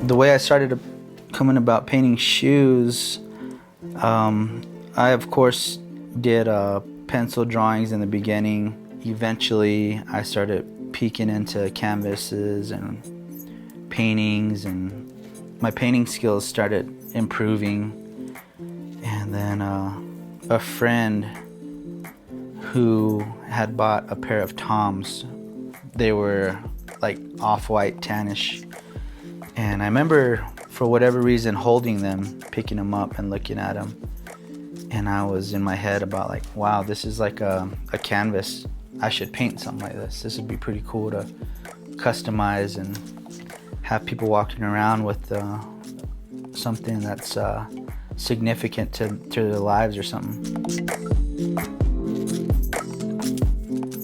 The way I started coming about painting shoes, I of course did pencil drawings in the beginning. Eventually I started peeking into canvases and paintings, and my painting skills started improving. And then a friend who had bought a pair of Toms, they were like off-white tannish, and I remember for whatever reason holding them, picking them up and looking at them, and I was in my head about like, wow, this is like a canvas. I should paint something like this. This would be pretty cool to customize and have people walking around with something that's significant to their lives or something.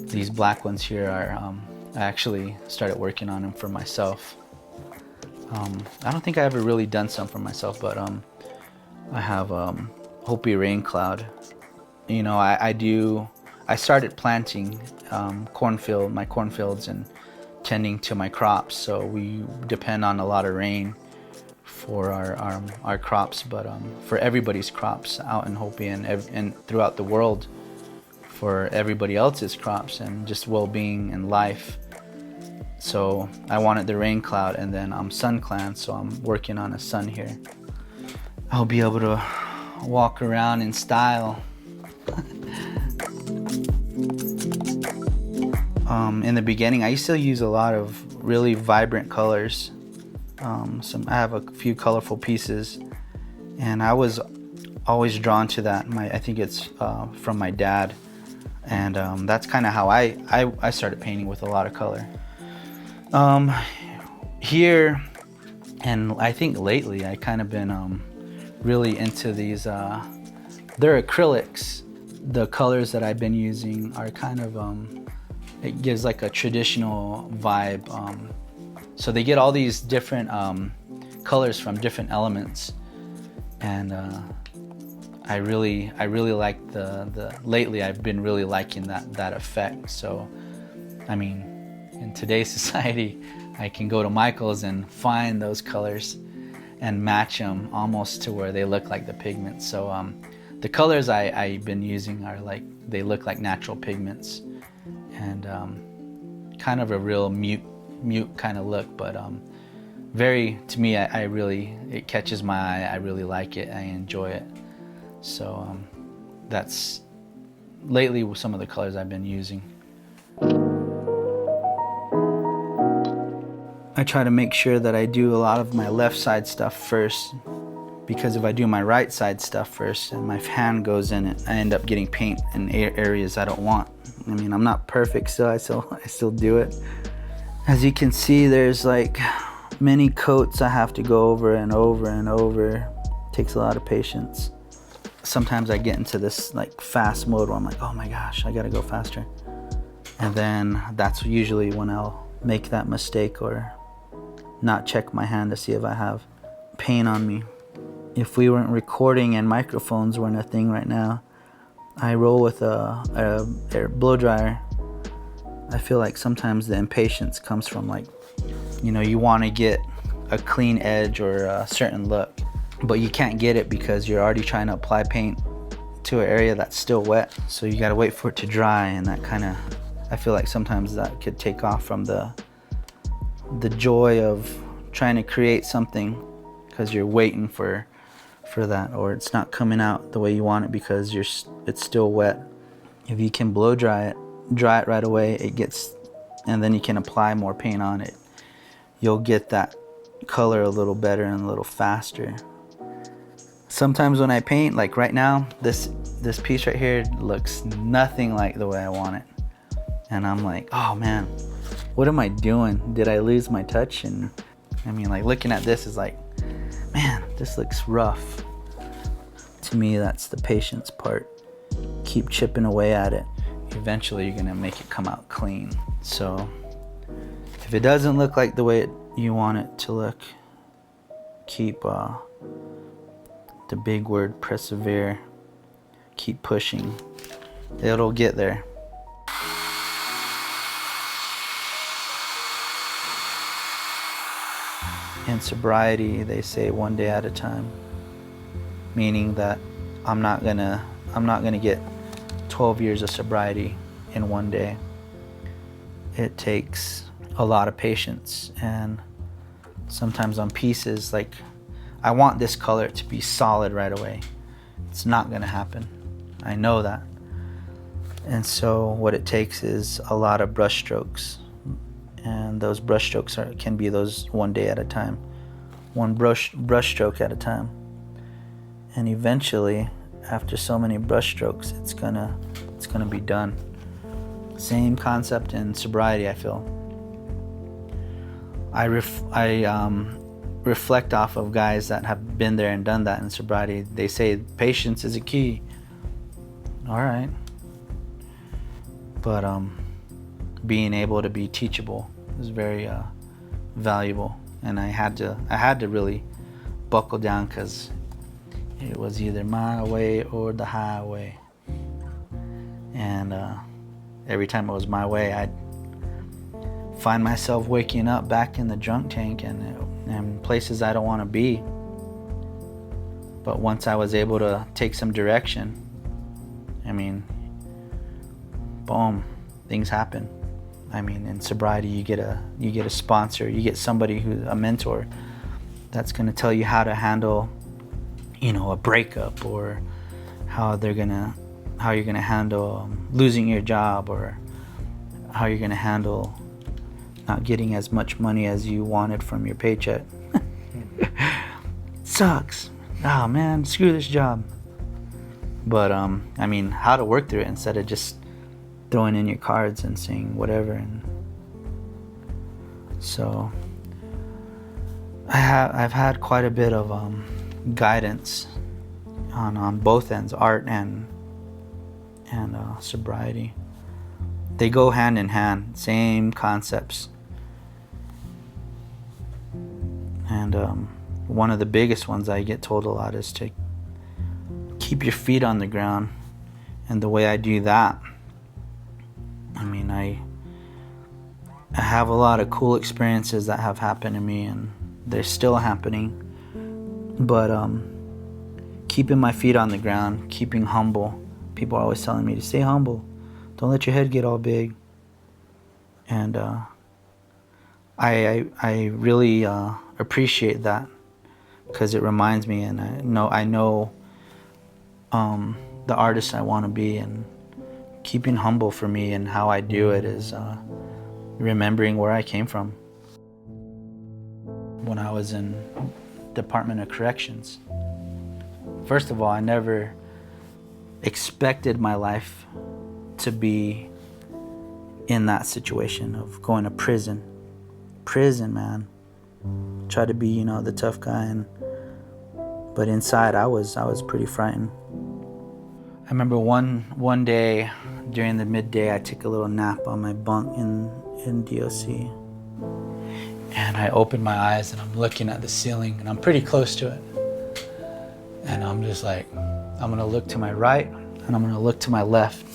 These black ones here are, I actually started working on them for myself. I don't think I ever really done some for myself, but I have Hopi Rain Cloud. You know, I started planting my cornfields and tending to my crops, so we depend on a lot of rain for our crops, but for everybody's crops out in Hopi and throughout the world, for everybody else's crops and just well-being and life. So I wanted the rain cloud, and then I'm sun clan, so I'm working on a sun here. I'll be able to walk around in style. In the beginning, I used to use a lot of really vibrant colors. I have a few colorful pieces, and I was always drawn to that. I think it's from my dad, and that's kind of how I started painting with a lot of color. Here, and I think lately, I kind of been really into these. They're acrylics. The colors that I've been using are kind of it gives like a traditional vibe. So they get all these different colors from different elements, and I really like the lately I've been really liking that effect. So I mean, in today's society, I can go to Michael's and find those colors and match them almost to where they look like the pigments. So the colors I've been using are like, they look like natural pigments, and kind of a real mute kind of look, but very, to me, I really, it catches my eye. I really like it. I enjoy it. So that's lately some of the colors I've been using. I try to make sure that I do a lot of my left side stuff first, because if I do my right side stuff first and my hand goes in it, I end up getting paint in areas I don't want. I mean, I'm not perfect, so I still do it. As you can see, there's like many coats I have to go over and over and over. It takes a lot of patience. Sometimes I get into this like fast mode where I'm like, oh my gosh, I gotta go faster. And then that's usually when I'll make that mistake or not check my hand to see if I have paint on me. If we weren't recording and microphones weren't a thing right now, I roll with a blow dryer. I feel like sometimes the impatience comes from like, you know, you want to get a clean edge or a certain look, but you can't get it because you're already trying to apply paint to an area that's still wet. So you got to wait for it to dry, and that kind of, I feel like sometimes that could take off from the joy of trying to create something, because you're waiting for that, or it's not coming out the way you want it because it's still wet. If you can blow dry it right away, it gets, and then you can apply more paint on it, you'll get that color a little better and a little faster. Sometimes when I paint, like right now, this piece right here looks nothing like the way I want it, and I'm like, oh man, what am I doing? Did I lose my touch? And I mean, like, looking at this is like, man, this looks rough. To me, that's the patience part. Keep chipping away at it. Eventually, you're gonna make it come out clean. So if it doesn't look like the way you want it to look, keep the big word, persevere. Keep pushing. It'll get there. In sobriety, they say one day at a time, meaning that I'm not gonna get 12 years of sobriety in one day. It takes a lot of patience, and sometimes on pieces, like I want this color to be solid right away. It's not gonna happen. I know that. And so what it takes is a lot of brush strokes, and those brush strokes can be those one day at a time, one brush stroke at a time. And eventually, after so many brush strokes, it's gonna be done. Same concept in sobriety, I feel. I reflect off of guys that have been there and done that in sobriety. They say patience is a key. All right. But being able to be teachable is very valuable, and I had to really buckle down, because it was either my way or the highway. And every time it was my way, I'd find myself waking up back in the drunk tank and places I don't want to be. But once I was able to take some direction, I mean, boom, things happen. I mean, in sobriety, you get a sponsor, you get somebody a mentor that's going to tell you how to handle, a breakup, or how you're gonna handle losing your job, or how you're gonna handle not getting as much money as you wanted from your paycheck. Sucks. Oh man, screw this job. But I mean, how to work through it instead of just throwing in your cards and saying whatever. And so I've had quite a bit of guidance on both ends, art and sobriety. They go hand in hand, same concepts. And one of the biggest ones I get told a lot is to keep your feet on the ground. And the way I do that, I mean, I have a lot of cool experiences that have happened to me, and they're still happening. But keeping my feet on the ground, keeping humble. People are always telling me to stay humble. Don't let your head get all big. And I really appreciate that, because it reminds me, and I know the artist I want to be, and keeping humble for me and how I do it is remembering where I came from. When I was in Department of Corrections, first of all, I never expected my life to be in that situation of going to prison. Prison, man. Try to be, the tough guy, but inside I was pretty frightened. I remember one day during the midday, I took a little nap on my bunk in DOC. And I opened my eyes and I'm looking at the ceiling, and I'm pretty close to it. And I'm just like, I'm gonna look to my right and I'm gonna look to my left.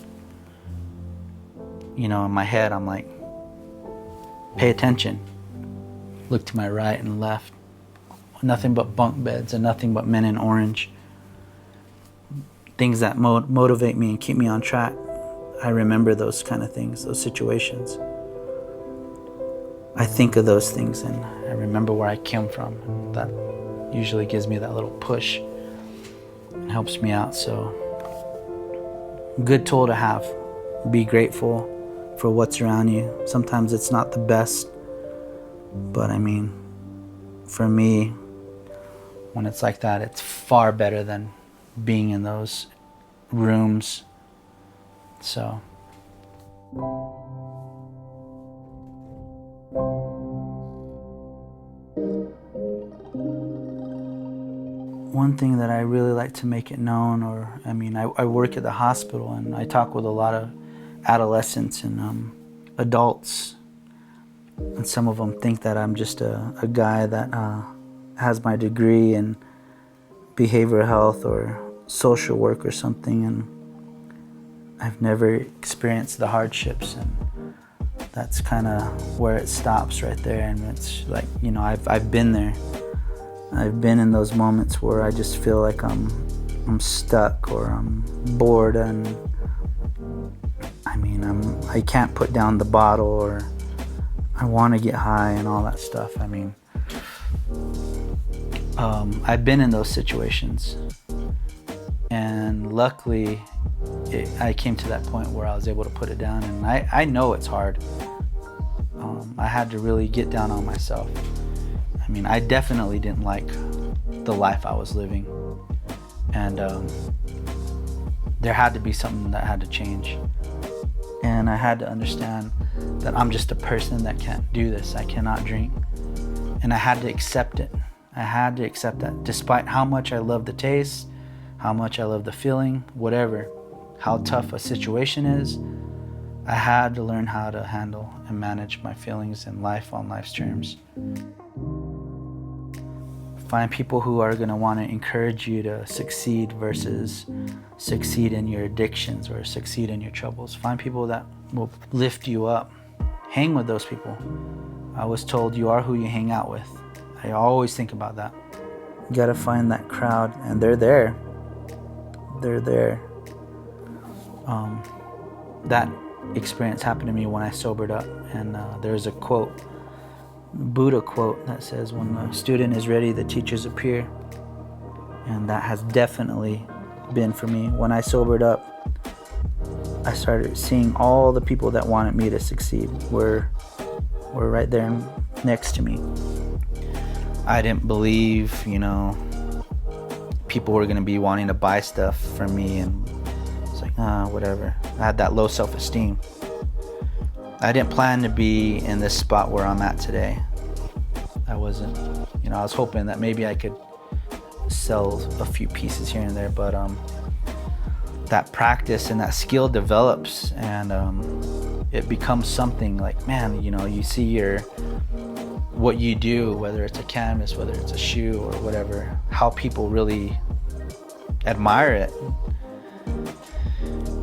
In my head, I'm like, pay attention. Look to my right and left. Nothing but bunk beds and nothing but men in orange. Things that motivate me and keep me on track. I remember those kind of things, those situations. I think of those things and I remember where I came from. That usually gives me that little push and helps me out. So, good tool to have. Be grateful for what's around you. Sometimes it's not the best, but I mean, for me, when it's like that, it's far better than being in those rooms. So. One thing that I really like to make it known, I work at the hospital and I talk with a lot of adolescents and adults, and some of them think that I'm just a guy that has my degree in behavioral health or social work or something, and I've never experienced the hardships and That's kind of where it stops right there. And it's like, you know, I've been there. I've been in those moments where I just feel like I'm stuck or I'm bored, and I mean I can't put down the bottle, or I want to get high and all that stuff. I mean, I've been in those situations, and luckily I came to that point where I was able to put it down. And I know it's hard. I had to really get down on myself. I mean, I definitely didn't like the life I was living, and there had to be something that had to change. And I had to understand that I'm just a person that can't do this. I cannot drink. And I had to accept it. I had to accept that, despite how much I love the taste, how much I love the feeling, whatever, how tough a situation is, I had to learn how to handle and manage my feelings and life on life's terms. Find people who are going to want to encourage you to succeed versus succeed in your addictions or succeed in your troubles. Find people that will lift you up. Hang with those people. I was told you are who you hang out with. I always think about that. You got to find that crowd, and they're there. They're there. That experience happened to me when I sobered up, and there's a quote, Buddha quote, that says, when the student is ready, the teachers appear. And that has definitely been for me. When I sobered up, I started seeing all the people that wanted me to succeed were right there next to me. I didn't believe, you know, people were going to be wanting to buy stuff from me, and it's like, whatever. I had that low self-esteem. I didn't plan to be in this spot where I'm at today. I wasn't. You know, I was hoping that maybe I could sell a few pieces here and there, but that practice and that skill develops, and it becomes something like, man, you know, you see what you do, whether it's a canvas, whether it's a shoe or whatever, how people really admire it.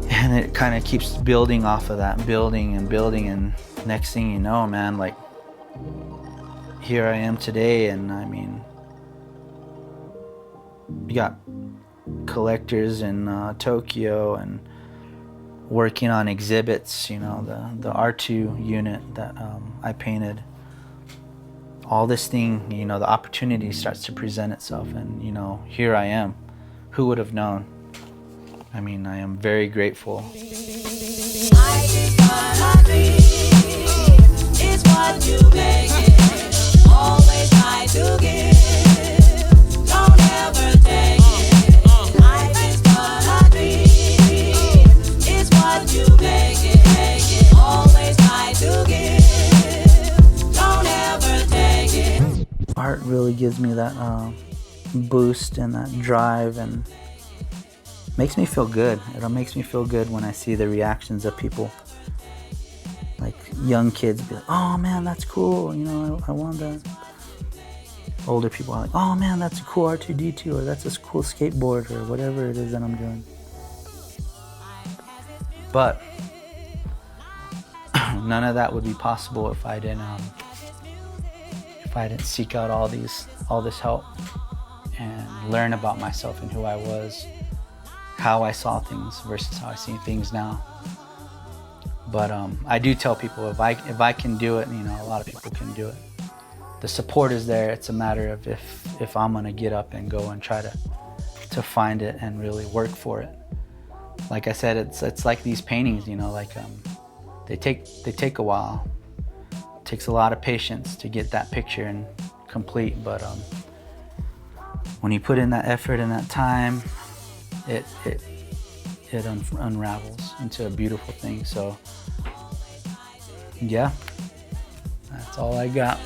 And it kind of keeps building off of that, building and building, and next thing you know, man, like, here I am today. And I mean, you got collectors in Tokyo and working on exhibits, you know, the R2 unit that I painted. All this thing, you know, the opportunity starts to present itself, and, you know, here I am. Who would have known? I mean, I am very grateful. I think what I dream is what you make it. Always try to give, don't ever take it. I think what I dream is what you make it. Always try to give, don't ever take it. Art really gives me that boost and that drive, and makes me feel good. It makes me feel good when I see the reactions of people. Like young kids be like, oh man, that's cool, you know, I want that. Older people are like, oh man, that's a cool R2-D2, or that's a cool skateboard, or whatever it is that I'm doing. But none of that would be possible if I didn't seek out all this help and learn about myself and who I was, how I saw things versus how I see things now. But I do tell people, if I can do it, you know, a lot of people can do it. The support is there. It's a matter of if I'm gonna get up and go and try to find it and really work for it. Like I said, it's like these paintings, you know, like they take a while. It takes a lot of patience to get that picture and complete, but when you put in that effort and that time, it unravels into a beautiful thing. So yeah, that's all I got.